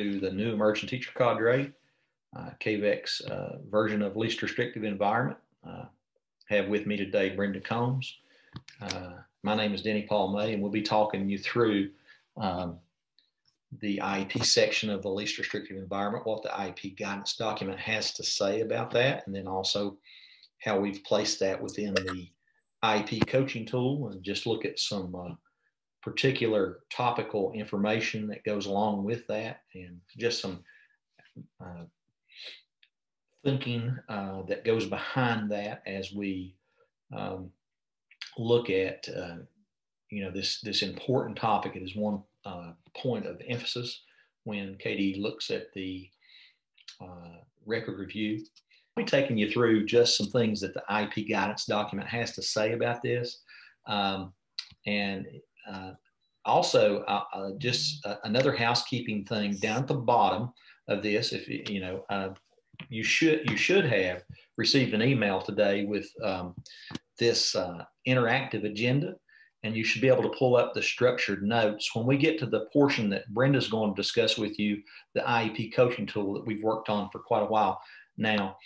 through the new emerging teacher cadre, KVEC's version of least restrictive environment. Have with me today Brenda Combs. My name is Denny Paul May, and we'll be talking you through the IEP section of the least restrictive environment, what the Iep Guidance Document has to say about that, and then also how we've placed that within the Iep Coaching Tool, and just look at some particular topical information that goes along with that, and just some thinking that goes behind that as we look at this important topic. It is one point of emphasis when KD looks at the record review. I'll be taking you through just some things that the Iep Guidance Document has to say about this, also just another housekeeping thing down at the bottom of this. If you should have received an email today with this interactive agenda, and you should be able to pull up the structured notes. When we get to the portion that Brenda's going to discuss with you, the Iep Coaching Tool that we've worked on for quite a while now,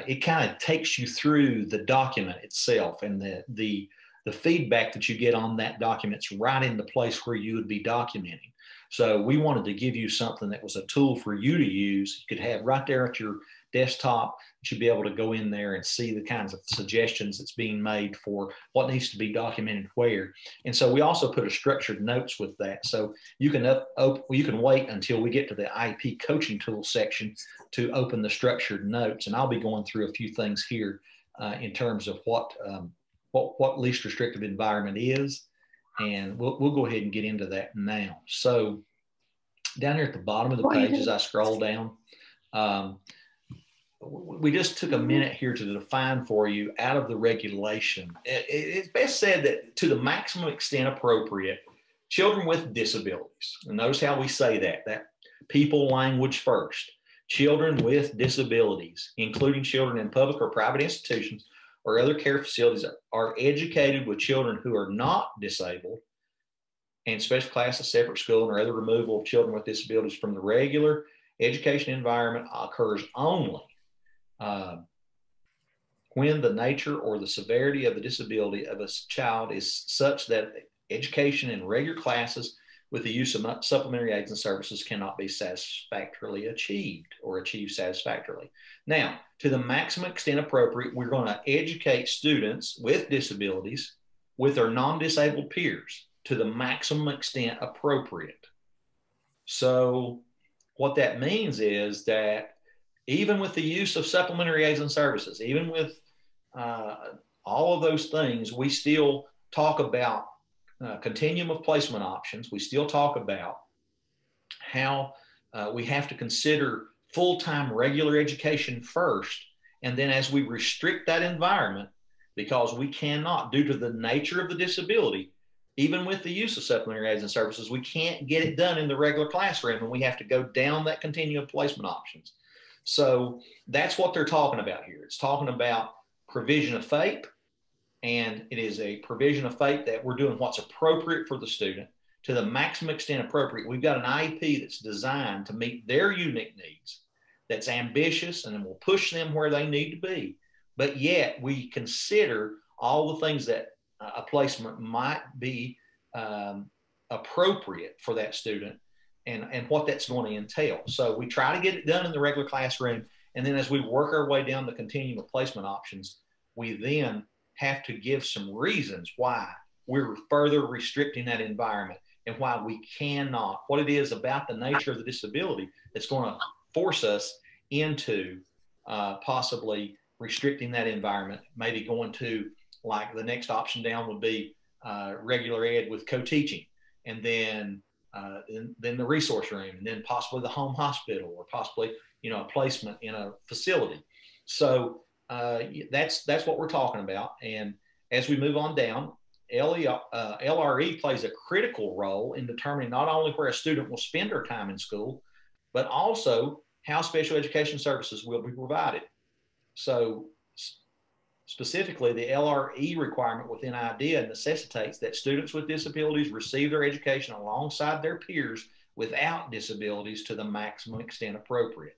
it kind of takes you through the document itself, and the feedback that you get on that document's right in the place where you would be documenting. So we wanted to give you something that was a tool for you to use. You could have right there at your desktop. You should be able to go in there and see the kinds of suggestions that's being made for what needs to be documented where. And so we also put a structured notes with that. So you can wait until we get to the Iep Coaching Tool section to open the structured notes. And I'll be going through a few things here in terms of what least restrictive environment is. And we'll go ahead and get into that now. So down here at the bottom of the page, as I scroll down, we just took a minute here to define for you out of the regulation. It's best said that to the maximum extent appropriate, children with disabilities, and notice how we say that people language first, children with disabilities, including children in public or private institutions or other care facilities, are educated with children who are not disabled, and special classes, separate school, or other removal of children with disabilities from the regular education environment occurs only when the nature or the severity of the disability of a child is such that education in regular classes with the use of supplementary aids and services cannot be satisfactorily achieved or achieved satisfactorily. Now, to the maximum extent appropriate, we're going to educate students with disabilities with their non-disabled peers to the maximum extent appropriate. So what that means is that even with the use of supplementary aids and services, even with all of those things, we still talk about continuum of placement options. We still talk about how we have to consider full-time regular education first. And then as we restrict that environment, because we cannot, due to the nature of the disability, even with the use of supplementary aids and services, we can't get it done in the regular classroom, and we have to go down that continuum of placement options. So that's what they're talking about here. It's talking about provision of FAPE, and it is a provision of FAPE that we're doing what's appropriate for the student to the maximum extent appropriate. We've got an IEP that's designed to meet their unique needs, that's ambitious, and then we'll push them where they need to be. But yet we consider all the things that a placement might be appropriate for that student and what that's going to entail. So we try to get it done in the regular classroom. And then as we work our way down the continuum of placement options, we then have to give some reasons why we're further restricting that environment and why we cannot, what it is about the nature of the disability that's going to force us into possibly restricting that environment, maybe going to, like the next option down would be regular ed with co-teaching, and then the resource room, and then possibly the home hospital, or possibly a placement in a facility. So that's what we're talking about. And as we move on down, LRE plays a critical role in determining not only where a student will spend their time in school, but also how special education services will be provided. So specifically, the LRE requirement within IDEA necessitates that students with disabilities receive their education alongside their peers without disabilities to the maximum extent appropriate.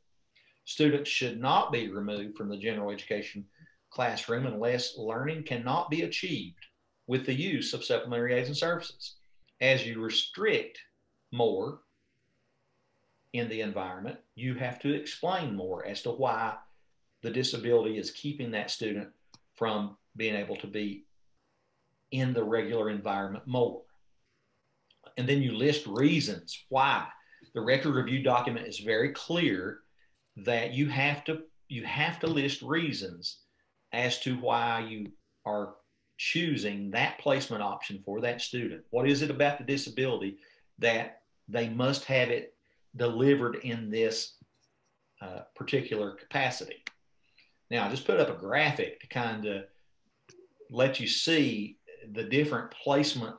Students should not be removed from the general education classroom unless learning cannot be achieved with the use of supplementary aids and services. As you restrict more in the environment, you have to explain more as to why the disability is keeping that student from being able to be in the regular environment more. And then you list reasons why. The record review document is very clear that you have to list reasons as to why you are choosing that placement option for that student. What is it about the disability that they must have it delivered in this particular capacity? Now, I just put up a graphic to kind of let you see the different placement.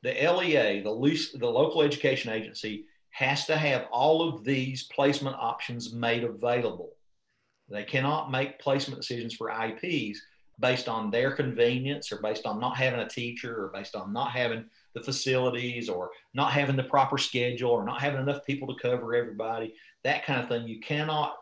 The LEA, the local education agency, has to have all of these placement options made available. They cannot make placement decisions for IEPs based on their convenience or based on not having a teacher or based on not having the facilities or not having the proper schedule or not having enough people to cover everybody, that kind of thing. You cannot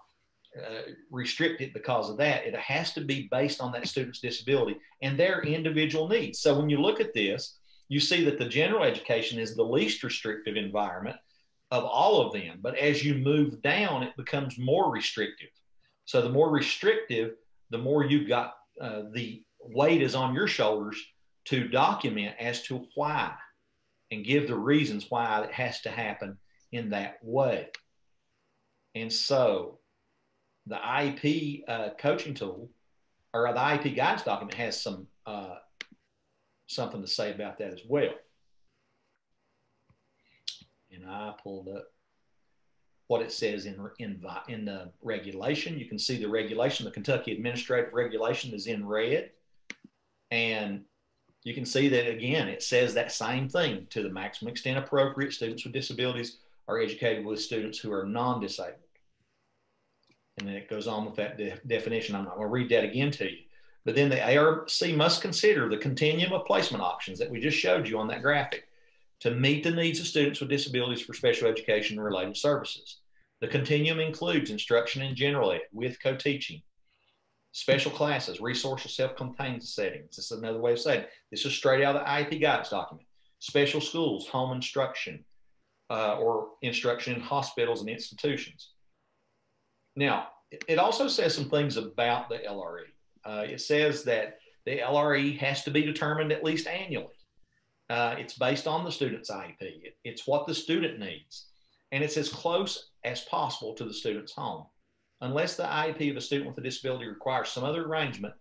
restrict it because of that. It has to be based on that student's disability and their individual needs. So when you look at this, you see that the general education is the least restrictive environment of all of them. But as you move down, it becomes more restrictive. So the more restrictive, the more you've got the weight is on your shoulders to document as to why and give the reasons why it has to happen in that way. And so the Iep coaching tool, or the Iep Guides Document, has some something to say about that as well. And I pulled up what it says in the regulation. You can see the regulation. The Kentucky Administrative Regulation is in red. And you can see that, again, it says that same thing: to the maximum extent appropriate, students with disabilities are educated with students who are non-disabled. And then it goes on with that definition. I'm not going to read that again to you. But then the ARC must consider the continuum of placement options that we just showed you on that graphic to meet the needs of students with disabilities for special education and related services. The continuum includes instruction in general ed with co-teaching, special classes, resource or self-contained settings. This is another way of saying it. This is straight out of the Iep Guides Document. Special schools, home instruction, or instruction in hospitals and institutions. Now, it also says some things about the LRE. It says that the LRE has to be determined at least annually. It's based on the student's IEP. It's what the student needs. And it's as close as possible to the student's home. Unless the IEP of a student with a disability requires some other arrangement,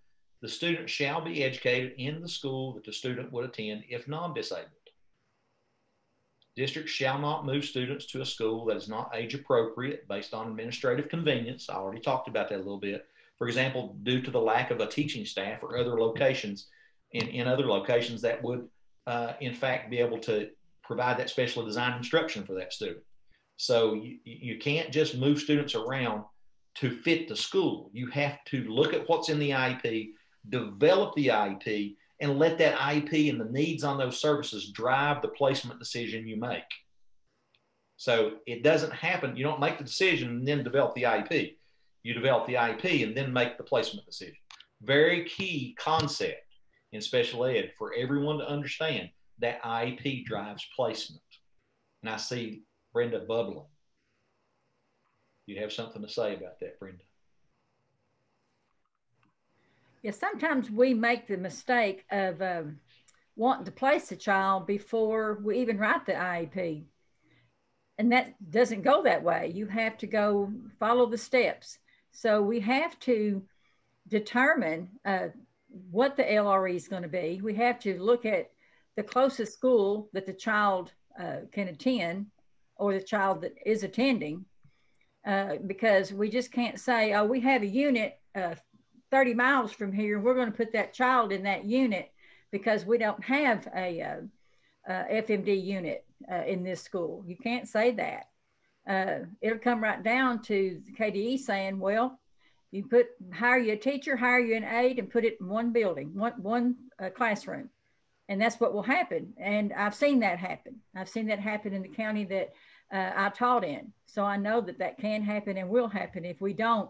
the student shall be educated in the school that the student would attend if non-disabled. Districts shall not move students to a school that is not age appropriate based on administrative convenience. I already talked about that a little bit. For example, due to the lack of a teaching staff or other locations in other locations that would, in fact, be able to provide that special design instruction for that student. So you can't just move students around to fit the school. You have to look at what's in the IEP, develop the IEP, and let that IEP and the needs on those services drive the placement decision you make. So it doesn't happen. You don't make the decision and then develop the IEP. You develop the IEP and then make the placement decision. Very key concept in special ed for everyone to understand that IEP drives placement. And I see Brenda bubbling. You have something to say about that, Brenda? Yeah, sometimes we make the mistake of wanting to place a child before we even write the IEP. And that doesn't go that way. You have to go follow the steps. So we have to determine what the LRE is going to be. We have to look at the closest school that the child can attend or the child that is attending, because we just can't say, oh, we have a unit 30 miles from here. We're going to put that child in that unit because we don't have a FMD unit in this school. You can't say that. It'll come right down to the KDE saying, well, you hire you a teacher, hire you an aide, and put it in one building, one classroom. And that's what will happen. And I've seen that happen. I've seen that happen in the county that I taught in. So I know that that can happen and will happen if we don't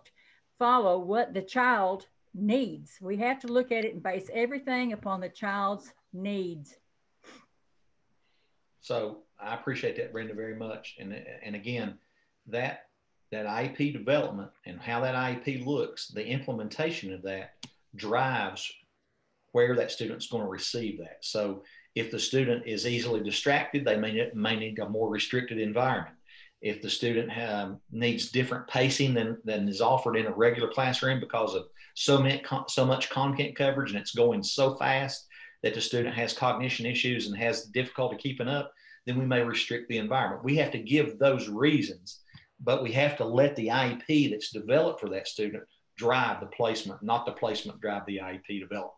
follow what the child needs. We have to look at it and base everything upon the child's needs. So I appreciate that, Brenda, very much. And again, that IEP development and how that IEP looks, the implementation of that drives where that student's going to receive that. So if the student is easily distracted, they may need a more restricted environment. If the student needs different pacing than is offered in a regular classroom because of so much content coverage and it's going so fast that the student has cognition issues and has difficulty keeping up, then we may restrict the environment. We have to give those reasons, but we have to let the IEP that's developed for that student drive the placement, not the placement drive the IEP development.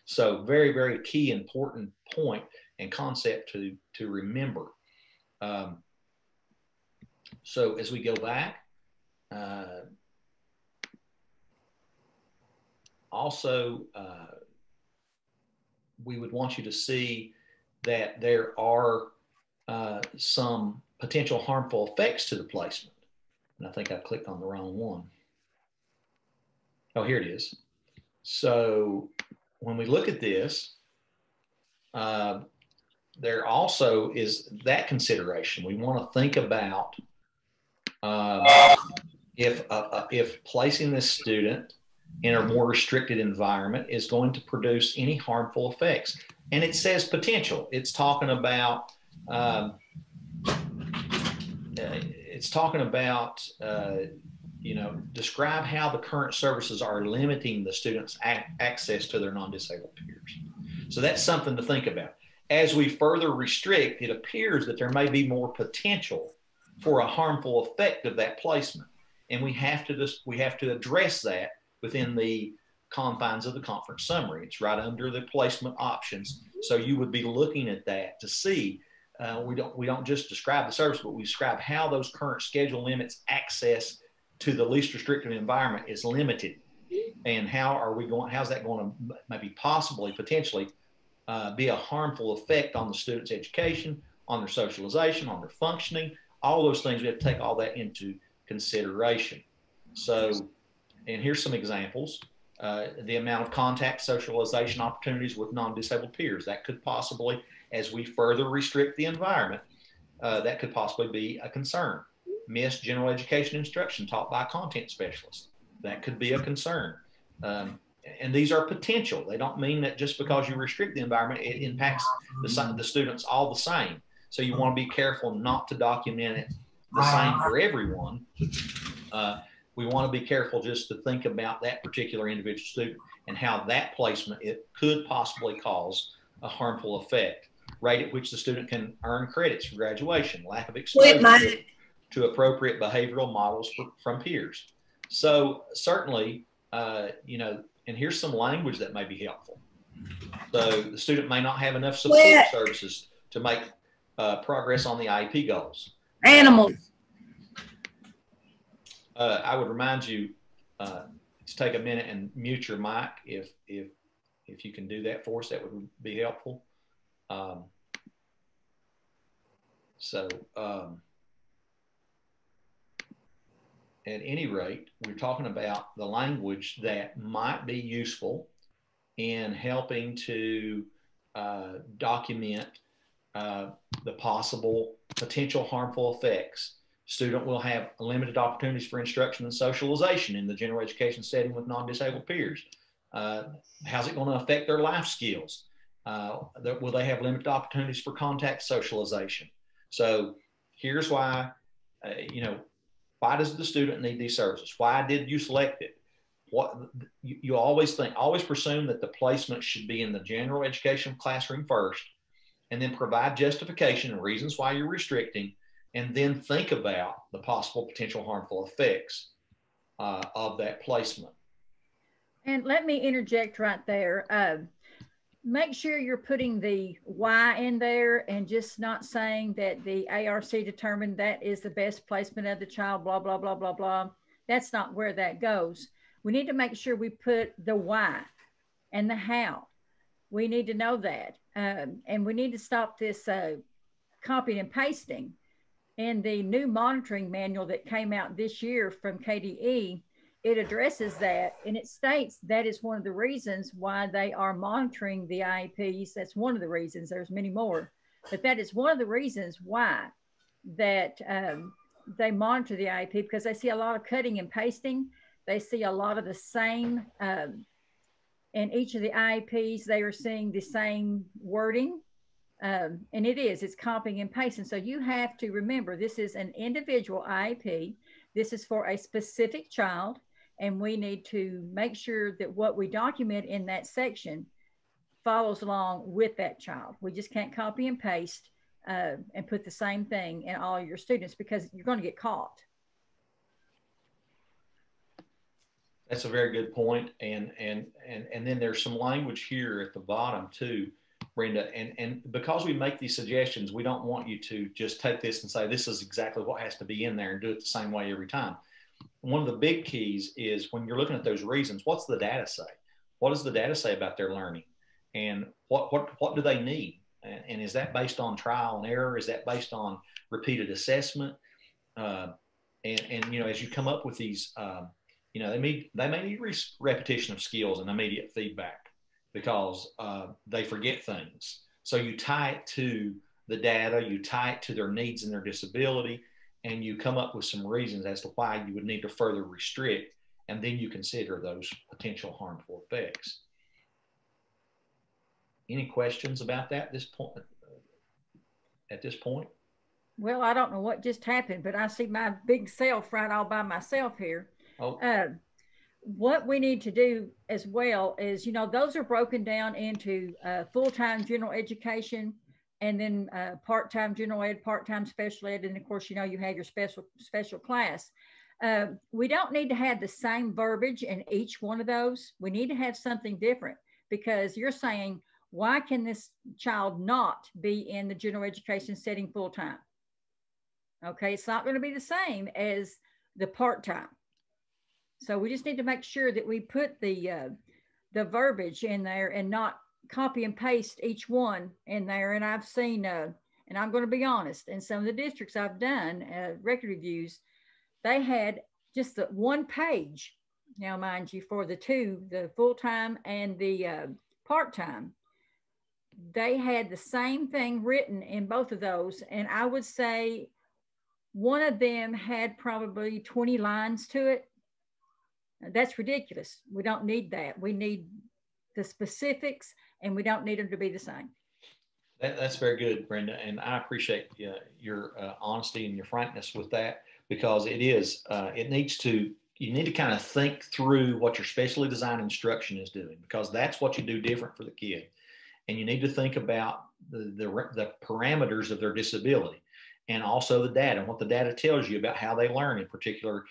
So very, very key, important point and concept to remember. So as we go back, also, we would want you to see that there are some potential harmful effects to the placement. And I think I clicked on the wrong one. Oh, here it is. So when we look at this, there also is that consideration. We want to think about if placing this student in a more restricted environment is going to produce any harmful effects. And it says potential. It's talking about describe how the current services are limiting the students' access to their non-disabled peers. So that's something to think about. As we further restrict, it appears that there may be more potential for a harmful effect of that placement. And we have to address that within the confines of the conference summary. It's right under the placement options. So you would be looking at that to see, we don't just describe the service, but we describe how those current schedule limits access to the least restrictive environment is limited. And how's that going to maybe possibly, potentially be a harmful effect on the student's education, on their socialization, on their functioning, all those things. We have to take all that into consideration. So, and here's some examples. The amount of contact socialization opportunities with non-disabled peers. That could possibly, as we further restrict the environment, that could possibly be a concern. Missed general education instruction taught by content specialists. That could be a concern. And these are potential. They don't mean that just because you restrict the environment, it impacts the students all the same. So you want to be careful not to document it the same for everyone. We want to be careful just to think about that particular individual student and how that placement, it could possibly cause a harmful effect. Rate at which the student can earn credits for graduation, lack of exposure to appropriate behavioral models from peers. So certainly, and here's some language that may be helpful. So the student may not have enough support services to make progress on the IEP goals. Animals. I would remind you to take a minute and mute your mic if you can do that for us. That would be helpful. At any rate, we're talking about the language that might be useful in helping to document the possible potential harmful effects. Student will have limited opportunities for instruction and socialization in the general education setting with non-disabled peers. How's it going to affect their life skills? Will they have limited opportunities for contact socialization? So here's why, why does the student need these services? Why did you select it? What you always presume that the placement should be in the general education classroom first, and then provide justification and reasons why you're restricting, and then think about the possible potential harmful effects of that placement. And let me interject right there. Make sure you're putting the why in there and just not saying that the ARC determined that is the best placement of the child, blah, blah, blah, blah, blah. That's not where that goes. We need to make sure we put the why and the how. We need to know that. And we need to stop this copying and pasting. In the new monitoring manual that came out this year from KDE, it addresses that, and it states that is one of the reasons why they are monitoring the IEPs. That's one of the reasons. There's many more, but that is one of the reasons why that they monitor the IEP, because they see a lot of cutting and pasting. They see a lot of the same, in each of the IEPs, they are seeing the same wording. And it's copying and pasting. So you have to remember, this is an individual IEP. This is for a specific child. And we need to make sure that what we document in that section follows along with that child. We just can't copy and paste and put the same thing in all your students, because you're going to get caught. That's a very good point. And then there's some language here at the bottom too, Brenda. And because we make these suggestions, we don't want you to just take this and say, this is exactly what has to be in there and do it the same way every time. One of the big keys is when you're looking at those reasons, what's the data say? What does the data say about their learning? And what do they need? And is that based on trial and error? Is that based on repeated assessment? And you know, as you come up with these, you know, they may need repetition of skills and immediate feedback, because they forget things. So you tie it to the data, you tie it to their needs and their disability, and you come up with some reasons as to why you would need to further restrict, and then you consider those potential harmful effects. Any questions about that at this point? Well, I don't know what just happened, but I see my big self right all by myself here. Oh. What we need to do as well is, you know, those are broken down into full-time general education, and then part-time general ed, part-time special ed, and of course, you know, you have your special class. We don't need to have the same verbiage in each one of those. We need to have something different, because you're saying, why can this child not be in the general education setting full-time? Okay, it's not going to be the same as the part-time. So we just need to make sure that we put the verbiage in there and not copy and paste each one in there. And I've seen, and I'm going to be honest, in some of the districts I've done record reviews, they had just the one page. Now, mind you, for the two, the full-time and the part-time, they had the same thing written in both of those. And I would say one of them had probably 20 lines to it. That's ridiculous. We don't need that. We need the specifics, and we don't need them to be the same. That's very good, Brenda. And I appreciate your honesty and your frankness with that, because it is, you need to kind of think through what your specially designed instruction is doing, because that's what you do different for the kid. And you need to think about the parameters of their disability, and also the data, and what the data tells you about how they learn in particular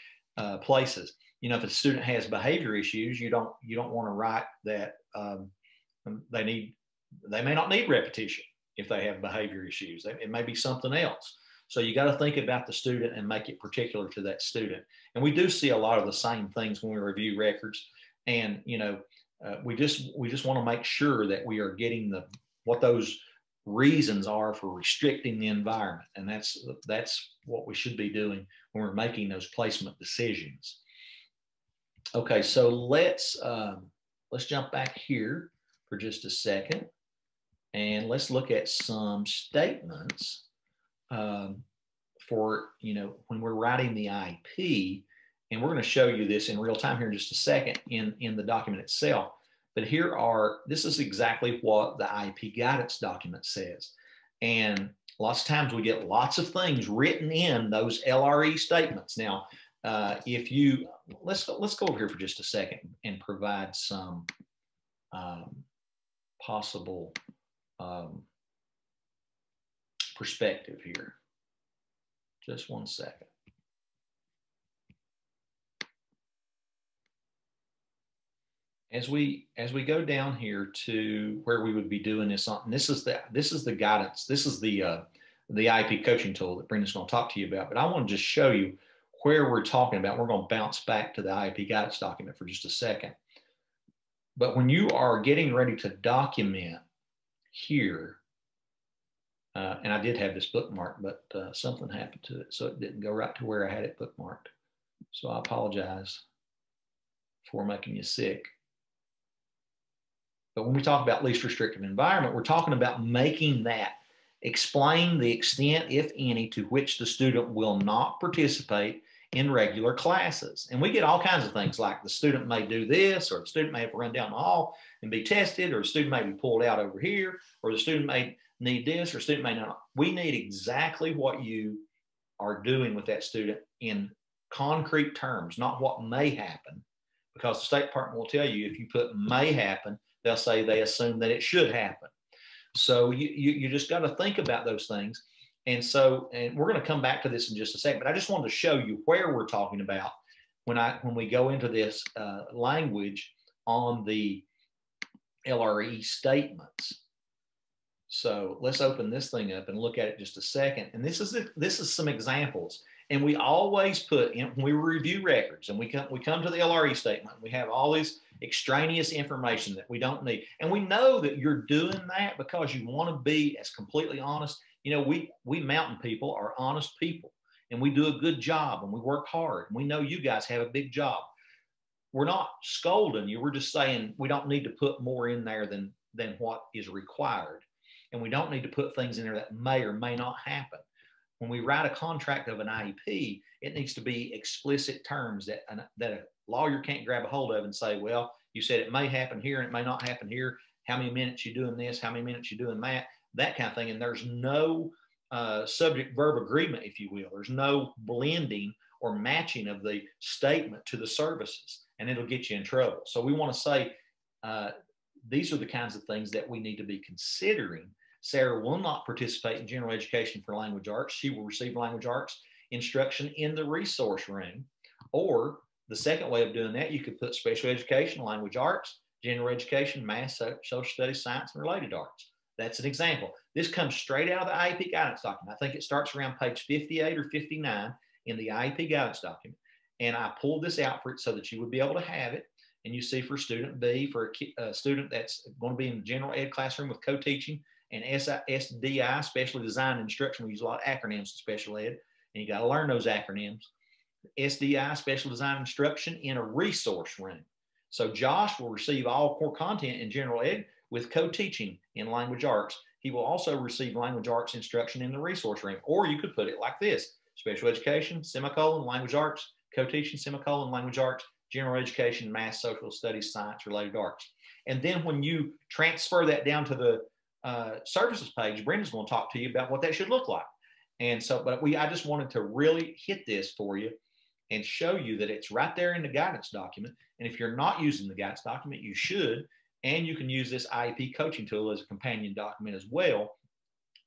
places. You know, if a student has behavior issues, you don't want to write that they may not need repetition if they have behavior issues. It may be something else. So you got to think about the student and make it particular to that student. And we do see a lot of the same things when we review records. And you know, we just want to make sure that we are getting what those reasons are for restricting the environment, and that's what we should be doing when we're making those placement decisions. Okay, so let's jump back here for just a second, and let's look at some statements for, you know, when we're writing the IEP, and we're going to show you this in real time here in just a second in the document itself. But this is exactly what the Iep guidance document says. And lots of times we get lots of things written in those LRE statements. Now, let's go over here for just a second and provide some possible perspective here. Just one second. As we go down here to where we would be doing this on, this is the guidance. This is the Iep coaching tool that Brenda's going to talk to you about. But I want to just show you where we're talking about. We're going to bounce back to the Iep guidance document for just a second. But when you are getting ready to document here, and I did have this bookmarked, but something happened to it, so it didn't go right to where I had it bookmarked. So I apologize for making you sick. But when we talk about least restrictive environment, we're talking about making that explain the extent, if any, to which the student will not participate in regular classes. And we get all kinds of things like the student may do this, or the student may have to run down the hall and be tested, or the student may be pulled out over here, or the student may need this, or student may not. We need exactly what you are doing with that student in concrete terms, not what may happen, because the State Department will tell you if you put may happen, they'll say they assume that it should happen. So you just got to think about those things. And so, and we're going to come back to this in just a second, but I just wanted to show you where we're talking about when we go into this language on the LRE statements. So let's open this thing up and look at it just a second. And this is some examples. And we always put in, when we review records and we come to the LRE statement, we have all this extraneous information that we don't need. And we know that you're doing that because you want to be as completely honest. You know, we mountain people are honest people, and we do a good job and we work hard. And we know you guys have a big job. We're not scolding you. We're just saying we don't need to put more in there than what is required. And we don't need to put things in there that may or may not happen. When we write a contract of an IEP, it needs to be explicit terms that a lawyer can't grab a hold of and say, well, you said it may happen here and it may not happen here. How many minutes you doing this? How many minutes you doing that kind of thing. And there's no subject verb agreement, if you will. There's no blending or matching of the statement to the services, and it'll get you in trouble. So we want to say these are the kinds of things that we need to be considering. Sarah will not participate in general education for language arts. She will receive language arts instruction in the resource room. Or the second way of doing that, you could put special education, language arts, general education, math, social studies, science, and related arts. That's an example. This comes straight out of the IEP guidance document. I think it starts around page 58 or 59 in the IEP guidance document. And I pulled this out for it so that you would be able to have it. And you see for student B, for a student that's going to be in the general ed classroom with co-teaching, and SDI, specially designed instruction. We use a lot of acronyms in special ed, and you got to learn those acronyms. SDI, special design instruction, in a resource room. So Josh will receive all core content in general ed with co-teaching in language arts. He will also receive language arts instruction in the resource room. Or you could put it like this: special education, semicolon, language arts, co-teaching, semicolon, language arts, general education, math, social studies, science, related arts. And then when you transfer that down to the services page, Brenda's going to talk to you about what that should look like. And so, but I just wanted to really hit this for you and show you that it's right there in the guidance document. And if you're not using the guidance document, you should. And you can use this Iep coaching tool as a companion document as well,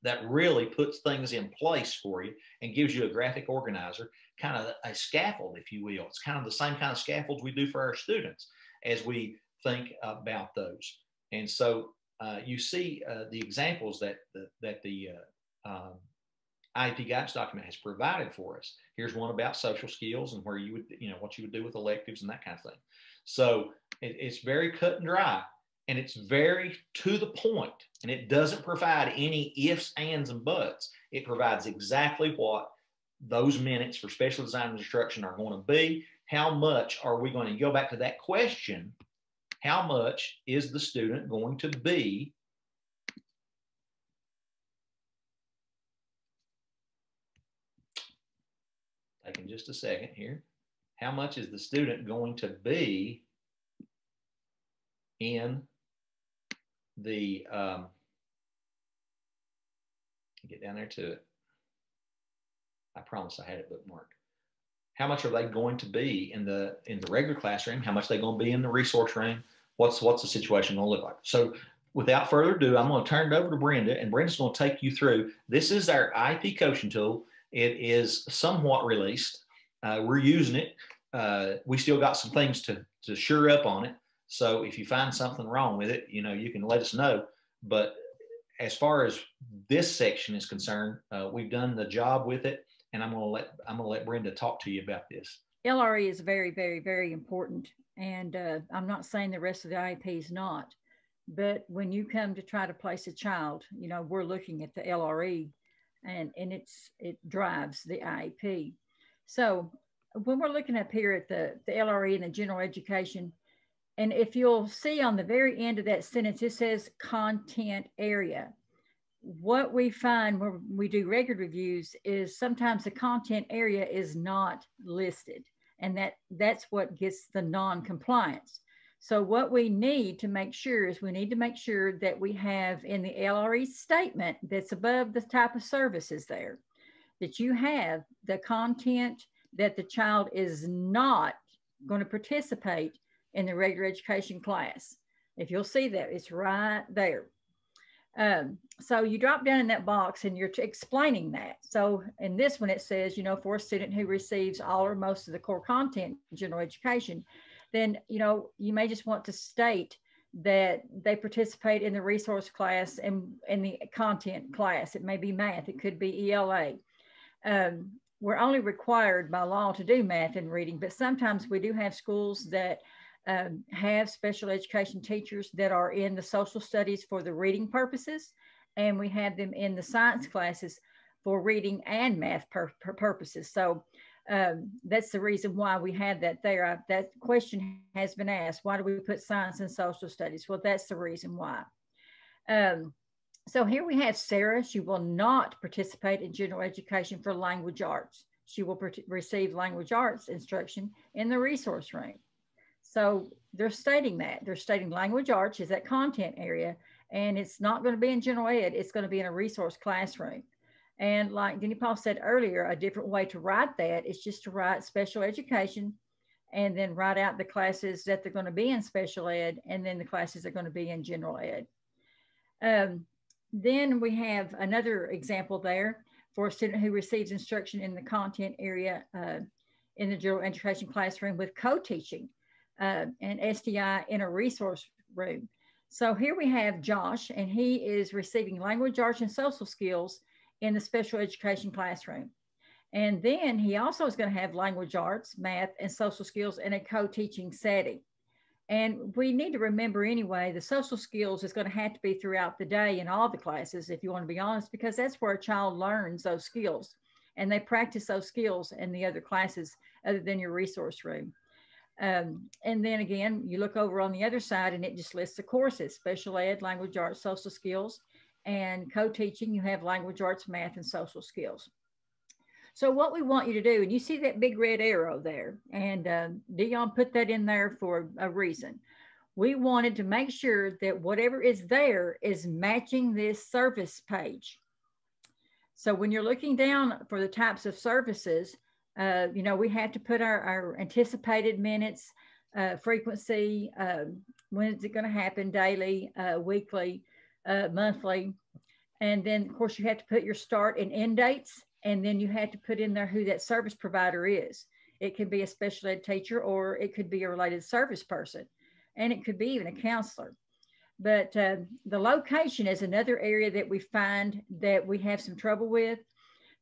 that really puts things in place for you and gives you a graphic organizer, kind of a scaffold, if you will. It's kind of the same kind of scaffolds we do for our students as we think about those. And so you see the examples that the IEP guidance document has provided for us. Here's one about social skills and where you would, what you would do with electives and that kind of thing. So it's very cut and dry, and it's very to the point, and it doesn't provide any ifs, ands, and buts. It provides exactly what those minutes for special design instruction are going to be. How much are we going to go back to that question? How much is the student going to be taking just a second here? How much is the student going to be in the, get down there to it. I promise I had it bookmarked. How much are they going to be in the regular classroom? How much are they going to be in the resource room? What's the situation going to look like? So without further ado, I'm going to turn it over to Brenda, and Brenda's going to take you through. This is our Iep coaching tool. It is somewhat released. We're using it. We still got some things to sure up on it. So if you find something wrong with it, you can let us know. But as far as this section is concerned, we've done the job with it, and I'm going to let Brenda talk to you about this. LRE is very, very, very important. And I'm not saying the rest of the IEP is not, but when you come to try to place a child, you know, we're looking at the LRE, and it drives the IEP. So when we're looking up here at the LRE and the general education, and if you'll see on the very end of that sentence, it says content area. What we find when we do record reviews is sometimes the content area is not listed, and that's what gets the non-compliance. So what we need to make sure is we need to make sure that we have in the LRE statement that's above the type of services there, that you have the content that the child is not going to participate in the regular education class. If you'll see that, it's right there. So you drop down in that box and you're explaining that. So in this one, it says, you know, for a student who receives all or most of the core content in general education, then, you know, you may just want to state that they participate in the resource class and in the content class. It may be math, it could be ELA. We're only required by law to do math and reading, but sometimes we do have schools that have special education teachers that are in the social studies for the reading purposes, and we have them in the science classes for reading and math purposes. So that's the reason why we have that there. That question has been asked, why do we put science and social studies? Well, that's the reason why. So here we have Sarah. She will not participate in general education for language arts. She will receive language arts instruction in the resource room. So they're stating that. They're stating language arts is that content area, and it's not going to be in general ed. It's going to be in a resource classroom. And like Denny Paul said earlier, a different way to write that is just to write special education and then write out the classes that they're going to be in special ed, and then the classes are going to be in general ed. Then we have another example there for a student who receives instruction in the content area in the general education classroom with co-teaching and STI in a resource room. So here we have Josh, and he is receiving language arts and social skills in the special education classroom. And then he also is going to have language arts, math, and social skills in a co-teaching setting. And we need to remember anyway, the social skills is going to have to be throughout the day in all the classes, if you want to be honest, because that's where a child learns those skills, and they practice those skills in the other classes other than your resource room. And then again, you look over on the other side and it just lists the courses: special ed, language arts, social skills, and co-teaching. You have language arts, math, and social skills. So what we want you to do, and you see that big red arrow there, and Dion put that in there for a reason. We wanted to make sure that whatever is there is matching this service page. So when you're looking down for the types of services, you know, we have to put our anticipated minutes, frequency, when is it going to happen, daily, weekly, monthly. And then, of course, you have to put your start and end dates. And then you have to put in there who that service provider is. It could be a special ed teacher, or it could be a related service person, and it could be even a counselor. But the location is another area that we find that we have some trouble with.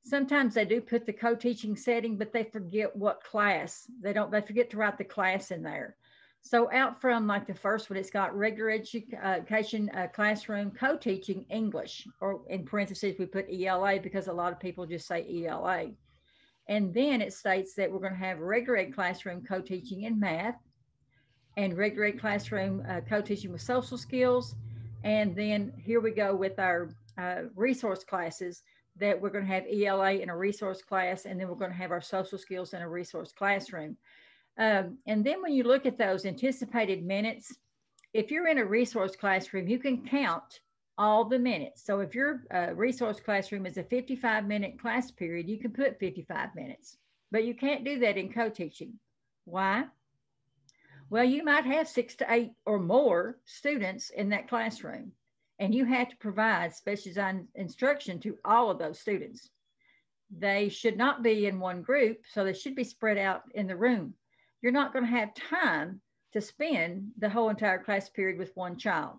Sometimes they do put the co-teaching setting, but they forget what class. They forget to write the class in there. So out from like the first one, it's got regular education classroom co-teaching English, or in parentheses, we put ELA because a lot of people just say ELA. And then it states that we're going to have regular ed classroom co-teaching in math, and regular ed classroom co-teaching with social skills. And then here we go with our resource classes, that we're going to have ELA in a resource class, and then we're going to have our social skills in a resource classroom. And then when you look at those anticipated minutes, if you're in a resource classroom, you can count all the minutes. So if your resource classroom is a 55-minute class period, you can put 55 minutes, but you can't do that in co-teaching. Why? Well, you might have 6 to 8 or more students in that classroom, and you have to provide specialized instruction to all of those students. They should not be in one group, so they should be spread out in the room. You're not going to have time to spend the whole entire class period with one child.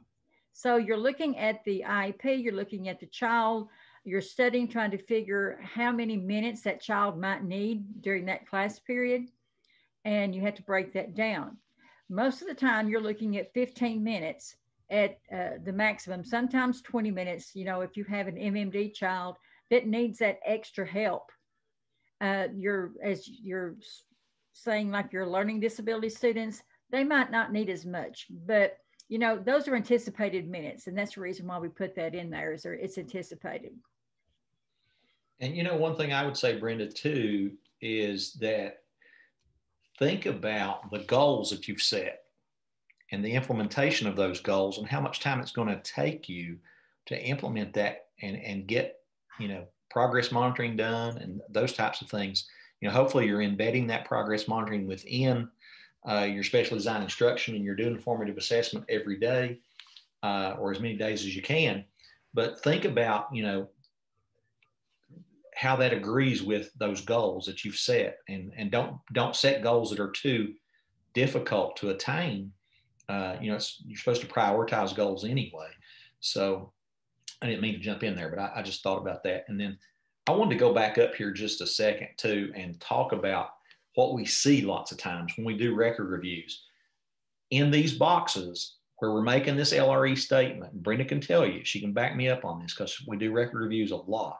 So you're looking at the IEP, you're looking at the child, you're studying, trying to figure how many minutes that child might need during that class period. and you have to break that down. Most of the time, you're looking at 15 minutes at the maximum, sometimes 20 minutes. You know, if you have an MMD child that needs that extra help, as you're saying, like your learning disability students, they might not need as much, but you know, those are anticipated minutes, and that's the reason why we put that in there, is it's anticipated. And you know, one thing I would say, Brenda, too, is that think about the goals that you've set and the implementation of those goals and how much time it's going to take you to implement that and get, you know, progress monitoring done and those types of things. You know, hopefully you're embedding that progress monitoring within your special design instruction, and you're doing formative assessment every day or as many days as you can. But think about, you know, how that agrees with those goals that you've set, and don't set goals that are too difficult to attain. You know, you're supposed to prioritize goals anyway. So I didn't mean to jump in there, but I just thought about that. And then I wanted to go back up here just a second too and talk about what we see lots of times when we do record reviews. In these boxes where we're making this LRE statement, and Brenda can tell you, she can back me up on this because we do record reviews a lot.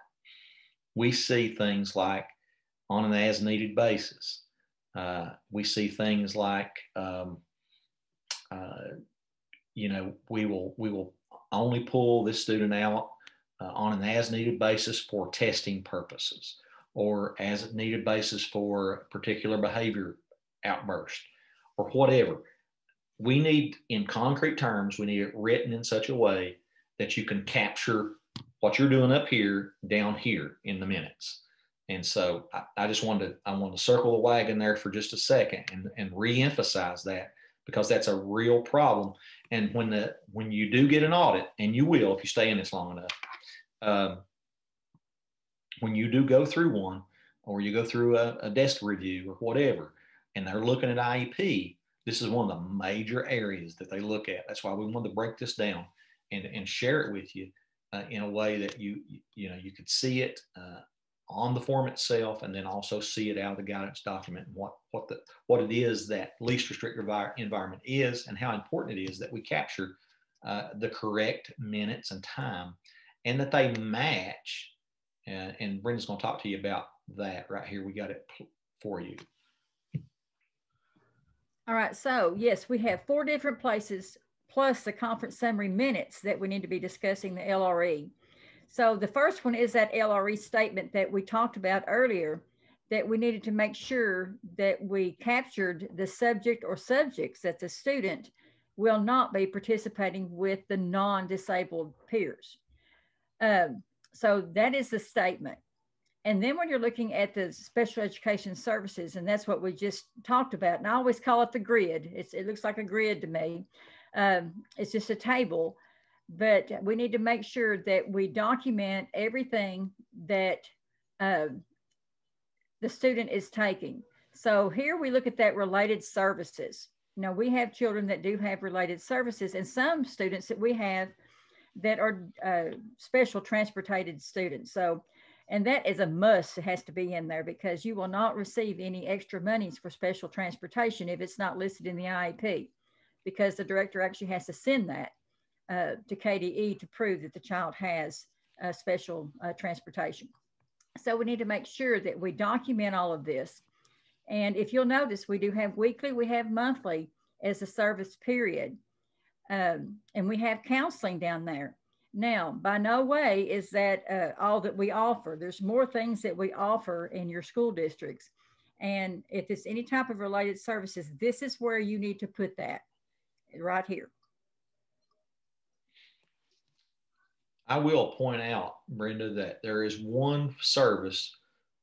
We see things like on an as needed basis. We see things like, you know, we will only pull this student out on an as needed basis for testing purposes, or as needed basis for a particular behavior outburst, or whatever. We need, in concrete terms, we need it written in such a way that you can capture what you're doing up here down here in the minutes. And so I just wanted to circle the wagon there for just a second and re-emphasize that, because that's a real problem. And when you do get an audit, and you will if you stay in this long enough, when you do go through one, or you go through a desk review or whatever, and they're looking at IEP, this is one of the major areas that they look at. That's why we wanted to break this down and share it with you in a way that you could see it on the form itself, and then also see it out of the guidance document, and what it is that least restrictive environment is, and how important it is that we capture the correct minutes and time, and that they match. And Brenda's going to talk to you about that right here. We got it for you. All right. So yes, we have 4 different places plus the conference summary minutes that we need to be discussing the LRE. So the first one is that LRE statement that we talked about earlier, that we needed to make sure that we captured the subject or subjects that the student will not be participating with the non-disabled peers. So that is the statement. And then when you're looking at the special education services, and that's what we just talked about, and I always call it the grid. It looks like a grid to me. It's just a table, but we need to make sure that we document everything that the student is taking. So here we look at that related services. Now, we have children that do have related services, and some students that we have that are special transported students. So, and that is a must. It has to be in there, because you will not receive any extra monies for special transportation if it's not listed in the IEP, because the director actually has to send that to KDE to prove that the child has special transportation. So we need to make sure that we document all of this. And if you'll notice, we do have weekly, we have monthly as a service period. And we have counseling down there. Now, by no way is that all that we offer. There's more things that we offer in your school districts. And if it's any type of related services, this is where you need to put that, right here. I will point out, Brenda, that there is one service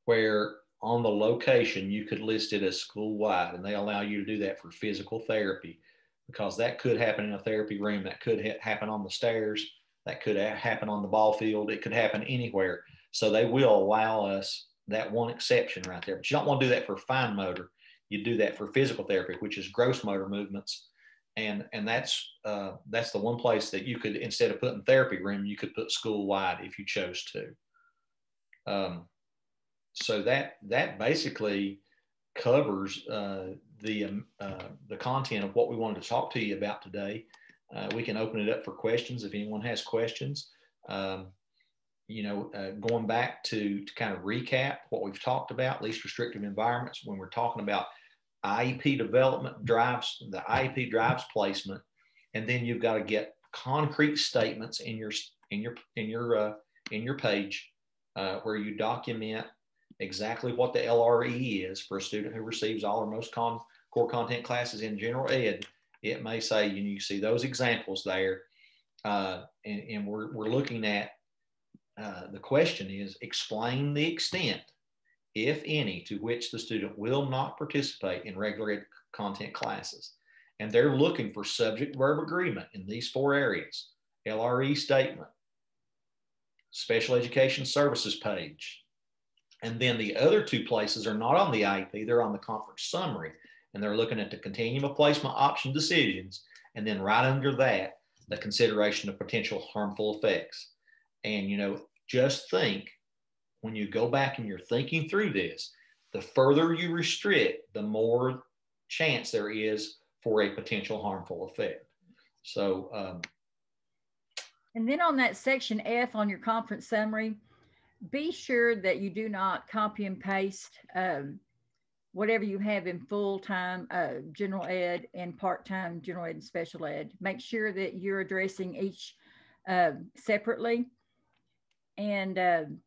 where on the location you could list it as school-wide, and they allow you to do that for physical therapy, because that could happen in a therapy room, that could happen on the stairs, that could happen on the ball field, it could happen anywhere. So they will allow us that one exception right there. But you don't want to do that for fine motor. You do that for physical therapy, which is gross motor movements. And that's the one place that you could, instead of putting therapy room, you could put school-wide if you chose to. So that basically covers the content of what we wanted to talk to you about today. We can open it up for questions if anyone has questions. Going back to kind of recap what we've talked about, least restrictive environments, when we're talking about IEP development drives, the IEP drives placement, and then you've got to get concrete statements in your page where you document exactly what the LRE is for a student who receives all or most core content classes in general ed. It may say, you see those examples there, and we're looking at the question is, explain the extent, if any, to which the student will not participate in regular ed content classes. And they're looking for subject-verb agreement in these 4 areas: LRE statement, special education services page. And then the other 2 places are not on the IEP, they're on the conference summary. And they're looking at the continuum of placement option decisions. And then right under that, the consideration of potential harmful effects. And, just think, when you go back and you're thinking through this, the further you restrict, the more chance there is for a potential harmful effect. So, and then on that section F on your conference summary, be sure that you do not copy and paste whatever you have in full-time general ed and part-time general ed and special ed. Make sure that you're addressing each separately, and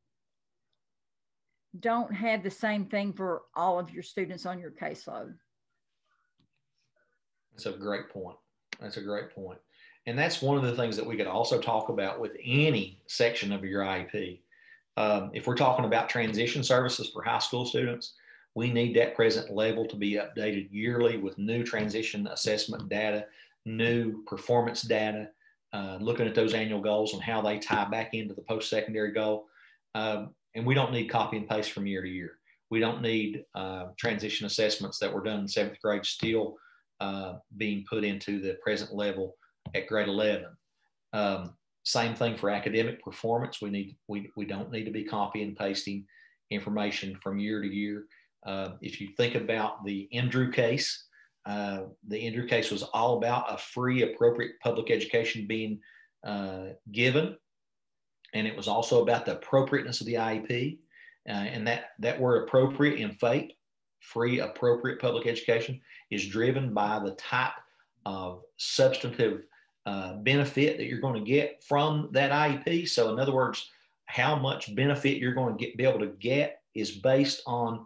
don't have the same thing for all of your students on your caseload. That's a great point. That's a great point. And that's one of the things that we could also talk about with any section of your IEP. If we're talking about transition services for high school students, we need that present level to be updated yearly with new transition assessment data, new performance data, looking at those annual goals and how they tie back into the post-secondary goal. And we don't need copy and paste from year to year. We don't need transition assessments that were done in 7th grade still being put into the present level at grade 11. Same thing for academic performance. We don't need to be copy and pasting information from year to year. If you think about the Andrew case, was all about a free, appropriate public education being given. And it was also about the appropriateness of the IEP. And that word appropriate in FAPE, free, appropriate public education, is driven by the type of substantive benefit that you're going to get from that IEP. So in other words, how much benefit you're going to be able to get is based on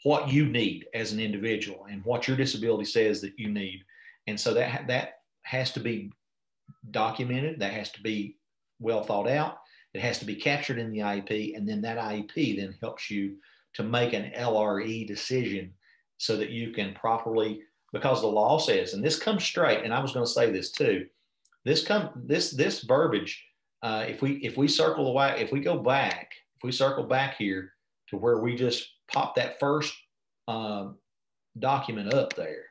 what you need as an individual and what your disability says that you need. And so that has to be documented. That has to be well thought out. It has to be captured in the IEP. And then that IEP then helps you to make an LRE decision so that you can properly, because the law says, and this comes straight, and I was going to say this too, this verbiage, if we circle back here to where we just pop that first document up there,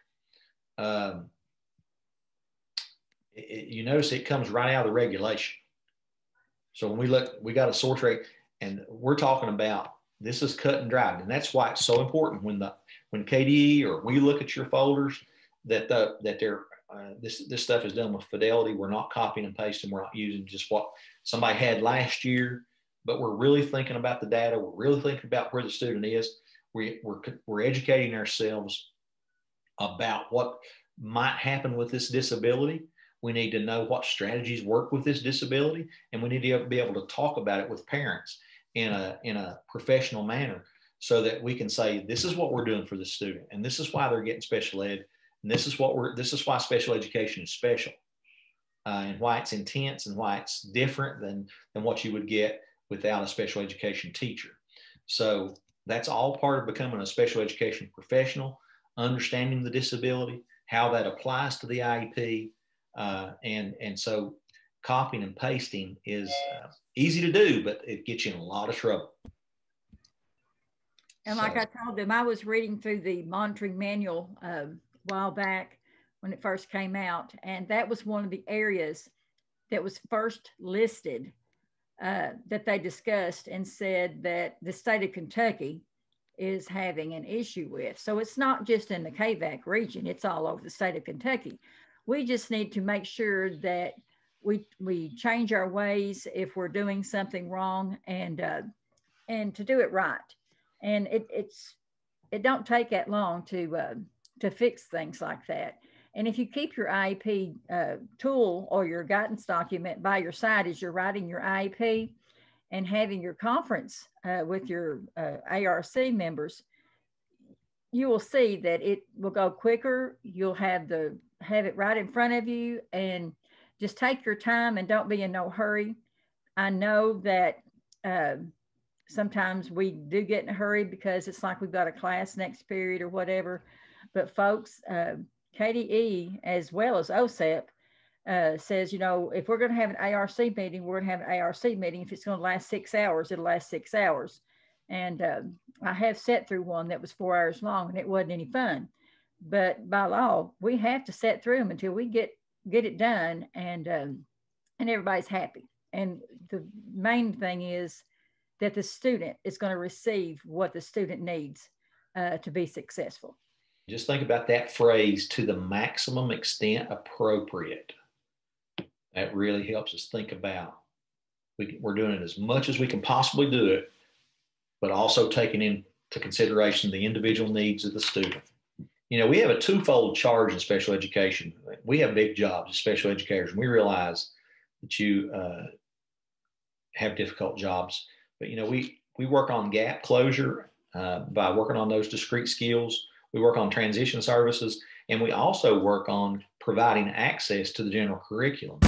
you notice it comes right out of the regulation. So when we look, we got a source rate, and we're talking about, this is cut and dried. And that's why it's so important when KDE or we look at your folders that this stuff is done with fidelity. We're not copying and pasting. We're not using just what somebody had last year, but we're really thinking about the data. We're really thinking about where the student is. We're educating ourselves about what might happen with this disability. We need to know what strategies work with this disability, and we need to be able to talk about it with parents in a professional manner, so that we can say, this is what we're doing for the student, and this is why they're getting special ed, and this is why special education is special, and why it's intense, and why it's different than what you would get without a special education teacher. So that's all part of becoming a special education professional, understanding the disability, how that applies to the IEP. And so copying and pasting is easy to do, but it gets you in a lot of trouble. And like I told them, I was reading through the monitoring manual a while back when it first came out, and that was one of the areas that was first listed that they discussed, and said that the state of Kentucky is having an issue with. So it's not just in the KVAC region, it's all over the state of Kentucky. We just need to make sure that we change our ways if we're doing something wrong, and to do it right. And it don't take that long to fix things like that. And if you keep your IEP tool or your guidance document by your side as you're writing your IEP, and having your conference with your ARC members, you will see that it will go quicker. You'll have it right in front of you, and just take your time and don't be in no hurry. I know that sometimes we do get in a hurry because it's like we've got a class next period or whatever. But folks, KDE as well as OSEP says, you know, if we're going to have an ARC meeting, we're going to have an ARC meeting. If it's going to last 6 hours, it'll last 6 hours. And I have sat through one that was 4 hours long, and it wasn't any fun. But by law, we have to sit through them until we get it done, and everybody's happy. And the main thing is that the student is going to receive what the student needs to be successful. Just think about that phrase, to the maximum extent appropriate. That really helps us think about we're doing it as much as we can possibly do it, but also taking into consideration the individual needs of the student. You know, we have a twofold charge in special education. We have big jobs as special educators, and we realize that you have difficult jobs. But, you know, we work on gap closure by working on those discrete skills. We work on transition services, and we also work on providing access to the general curriculum.